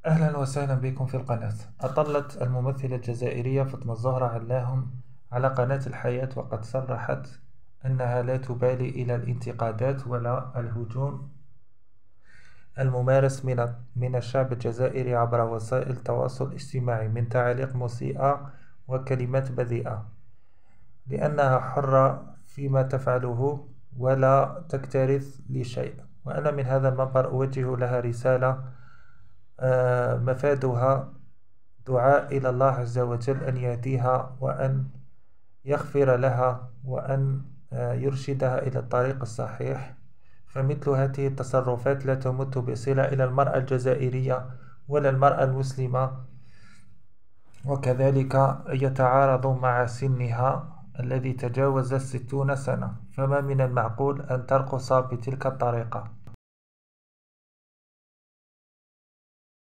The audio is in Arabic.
أهلا وسهلا بكم في القناة. أطلت الممثلة الجزائرية فاطمة الزهرة علاهم على قناة الحياة، وقد صرحت أنها لا تبالي إلى الانتقادات ولا الهجوم الممارس من الشعب الجزائري عبر وسائل التواصل الاجتماعي من تعاليق مسيئة وكلمات بذيئة، لأنها حرة فيما تفعله ولا تكترث لشيء. وأنا من هذا المنبر أوجه لها رسالة مفادها دعاء إلى الله عز وجل أن يهديها وأن يغفر لها وأن يرشدها إلى الطريق الصحيح. فمثل هذه التصرفات لا تمت بصلة إلى المرأة الجزائرية ولا المرأة المسلمة، وكذلك يتعارض مع سنها الذي تجاوز 60 سنة، فما من المعقول أن ترقص بتلك الطريقة.